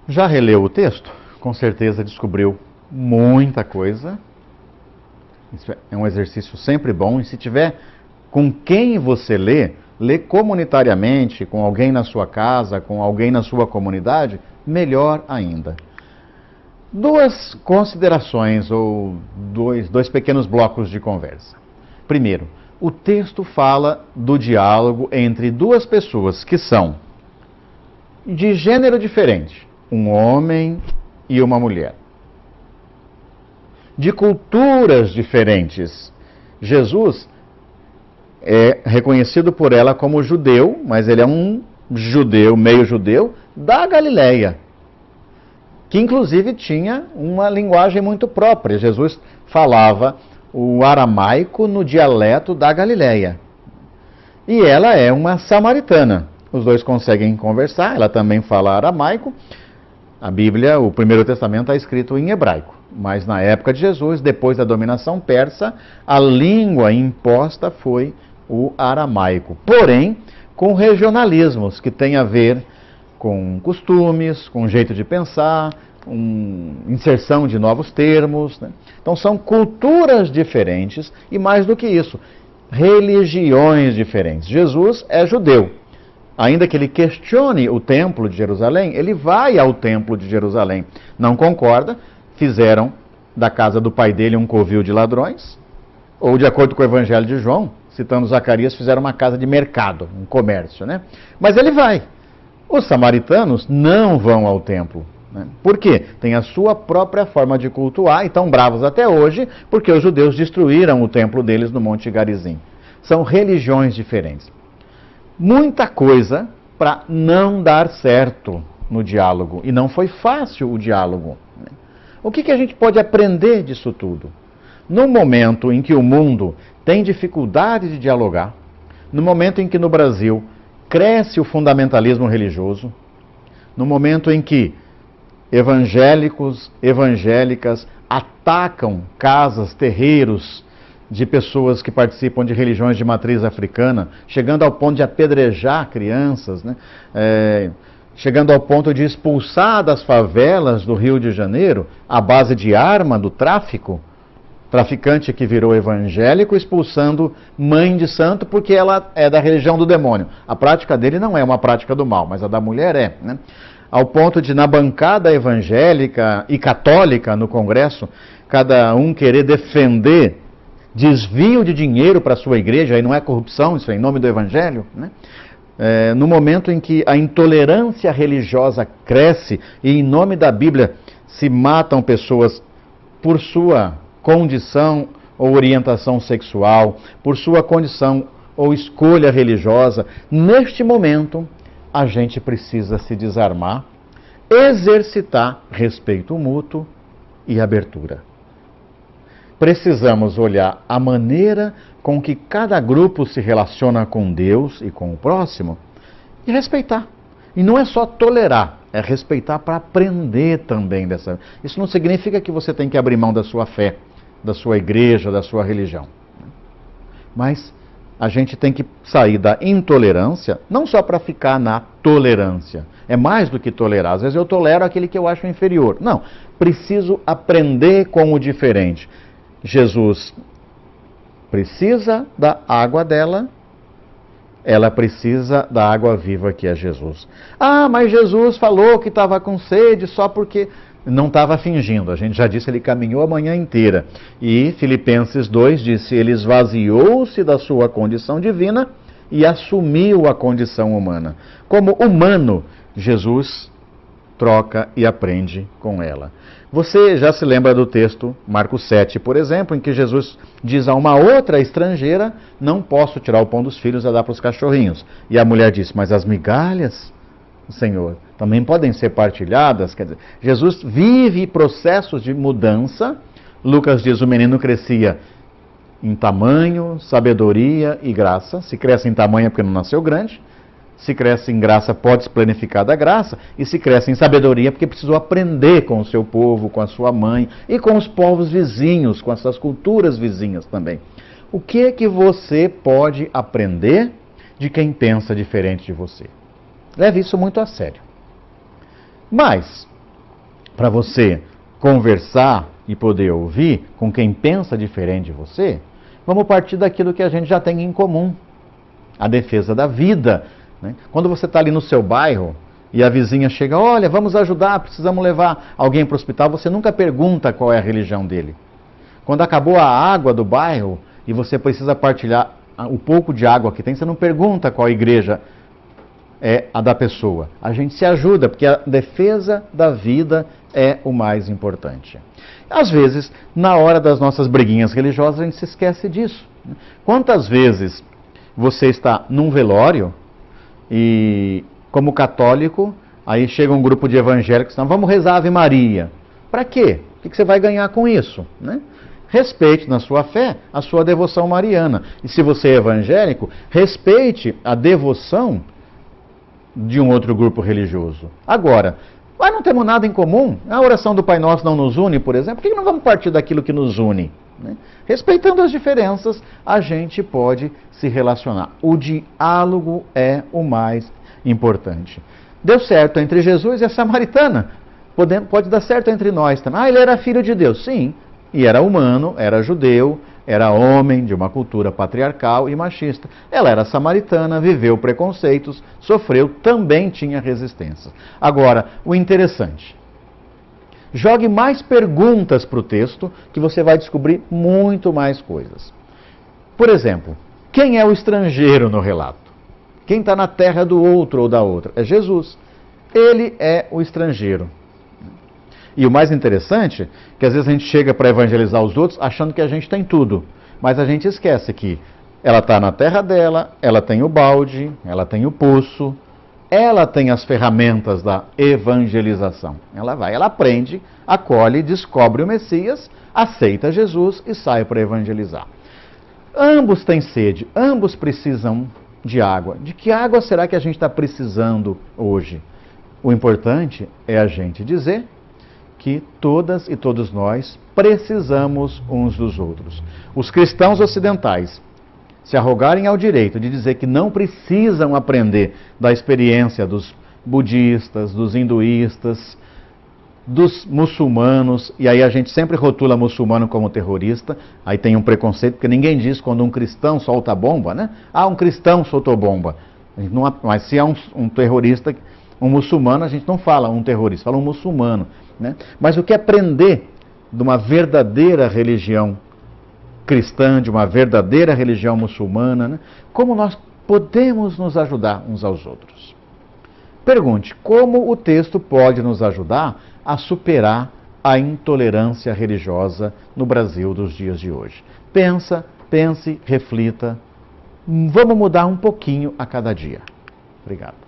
Já releu o texto? Com certeza descobriu muita coisa. Isso é um exercício sempre bom. E se tiver com quem você lê comunitariamente, com alguém na sua casa, com alguém na sua comunidade, melhor ainda. Duas considerações ou dois pequenos blocos de conversa. Primeiro, o texto fala do diálogo entre duas pessoas que são de gênero diferente, um homem e uma mulher, de culturas diferentes. Jesus é reconhecido por ela como judeu, mas ele é um judeu, meio judeu, da Galileia, que inclusive tinha uma linguagem muito própria. Jesus falava o aramaico no dialeto da Galileia. E ela é uma samaritana. Os dois conseguem conversar, ela também fala aramaico. A Bíblia, o Primeiro Testamento, está escrito em hebraico. Mas na época de Jesus, depois da dominação persa, a língua imposta foi o aramaico. Porém, com regionalismos que têm a ver com costumes, com jeito de pensar, inserção de novos termos, né? Então são culturas diferentes e, mais do que isso, religiões diferentes. Jesus é judeu. Ainda que ele questione o templo de Jerusalém, ele vai ao templo de Jerusalém. Não concorda, fizeram da casa do pai dele um covil de ladrões, ou de acordo com o Evangelho de João, citando Zacarias, fizeram uma casa de mercado, um comércio, né? Mas ele vai. Os samaritanos não vão ao templo. Né? Por quê? Tem a sua própria forma de cultuar e estão bravos até hoje porque os judeus destruíram o templo deles no Monte Garizim. São religiões diferentes. Muita coisa para não dar certo no diálogo. E não foi fácil o diálogo. Né? O que a gente pode aprender disso tudo? No momento em que o mundo tem dificuldade de dialogar, no momento em que no Brasil cresce o fundamentalismo religioso, no momento em que evangélicos, evangélicas atacam casas, terreiros de pessoas que participam de religiões de matriz africana, chegando ao ponto de apedrejar crianças, né? Chegando ao ponto de expulsar das favelas do Rio de Janeiro, à base de arma do tráfico, traficante que virou evangélico, expulsando mãe de santo porque ela é da religião do demônio. A prática dele não é uma prática do mal, mas a da mulher é. Né? Ao ponto de, na bancada evangélica e católica no Congresso, cada um querer defender desvio de dinheiro para a sua igreja, aí não é corrupção, isso é em nome do Evangelho. Né? No momento em que a intolerância religiosa cresce e em nome da Bíblia se matam pessoas por sua condição ou orientação sexual, por sua condição ou escolha religiosa, neste momento a gente precisa se desarmar, exercitar respeito mútuo e abertura. Precisamos olhar a maneira com que cada grupo se relaciona com Deus e com o próximo e respeitar. E não é só tolerar, é respeitar para aprender também dessa. Isso não significa que você tem que abrir mão da sua fé, da sua igreja, da sua religião. Mas a gente tem que sair da intolerância, não só para ficar na tolerância. É mais do que tolerar. Às vezes eu tolero aquele que eu acho inferior. Não, preciso aprender com o diferente. Jesus precisa da água dela, ela precisa da água viva que é Jesus. Ah, mas Jesus falou que estava com sede só porque não estava fingindo. A gente já disse, ele caminhou a manhã inteira. E Filipenses 2 disse, ele esvaziou-se da sua condição divina e assumiu a condição humana. Como humano, Jesus troca e aprende com ela. Você já se lembra do texto, Marcos 7, por exemplo, em que Jesus diz a uma outra estrangeira, não posso tirar o pão dos filhos a dar para os cachorrinhos. E a mulher diz, mas as migalhas, Senhor, também podem ser partilhadas. Quer dizer, Jesus vive processos de mudança. Lucas diz, o menino crescia em tamanho, sabedoria e graça. Se cresce em tamanho é porque não nasceu grande. Se cresce em graça, pode se planificar da graça. E se cresce em sabedoria, porque precisou aprender com o seu povo, com a sua mãe e com os povos vizinhos, com as suas culturas vizinhas também. O que você pode aprender de quem pensa diferente de você? Leve isso muito a sério. Mas, para você conversar e poder ouvir com quem pensa diferente de você, vamos partir daquilo que a gente já tem em comum. A defesa da vida. Né? Quando você está ali no seu bairro e a vizinha chega, olha, vamos ajudar, precisamos levar alguém para o hospital, você nunca pergunta qual é a religião dele. Quando acabou a água do bairro e você precisa partilhar o pouco de água que tem, você não pergunta qual igreja é a da pessoa. A gente se ajuda, porque a defesa da vida é o mais importante. Às vezes, na hora das nossas briguinhas religiosas, a gente se esquece disso. Quantas vezes você está num velório e, como católico, aí chega um grupo de evangélicos, então, vamos rezar a Ave Maria. Para quê? O que você vai ganhar com isso? Né? Respeite na sua fé a sua devoção mariana. E se você é evangélico, respeite a devoção de um outro grupo religioso. Agora, mas não temos nada em comum? A oração do Pai Nosso não nos une, por exemplo? Por que não vamos partir daquilo que nos une? Né? Respeitando as diferenças, a gente pode se relacionar. O diálogo é o mais importante. Deu certo entre Jesus e a samaritana. Pode dar certo entre nós também. Ah, ele era filho de Deus. Sim, e era humano, era judeu, era homem de uma cultura patriarcal e machista. Ela era samaritana, viveu preconceitos, sofreu, também tinha resistência. Agora, o interessante, jogue mais perguntas para o texto que você vai descobrir muito mais coisas. Por exemplo, quem é o estrangeiro no relato? Quem está na terra do outro ou da outra? É Jesus. Ele é o estrangeiro. E o mais interessante é que às vezes a gente chega para evangelizar os outros achando que a gente tem tudo. Mas a gente esquece que ela está na terra dela, ela tem o balde, ela tem o poço, ela tem as ferramentas da evangelização. Ela vai, ela aprende, acolhe, descobre o Messias, aceita Jesus e sai para evangelizar. Ambos têm sede, ambos precisam de água. De que água será que a gente está precisando hoje? O importante é a gente dizer que todas e todos nós precisamos uns dos outros. Os cristãos ocidentais se arrogarem ao direito de dizer que não precisam aprender da experiência dos budistas, dos hinduístas, dos muçulmanos, e aí a gente sempre rotula muçulmano como terrorista, aí tem um preconceito, porque ninguém diz quando um cristão solta bomba, né? Ah, um cristão soltou bomba. Mas se é um terrorista, um muçulmano, a gente não fala um terrorista, fala um muçulmano. Né? Mas o que aprender de uma verdadeira religião cristã, de uma verdadeira religião muçulmana, né? Como nós podemos nos ajudar uns aos outros? Pergunte, como o texto pode nos ajudar a superar a intolerância religiosa no Brasil dos dias de hoje? Pense, reflita. Vamos mudar um pouquinho a cada dia. Obrigado.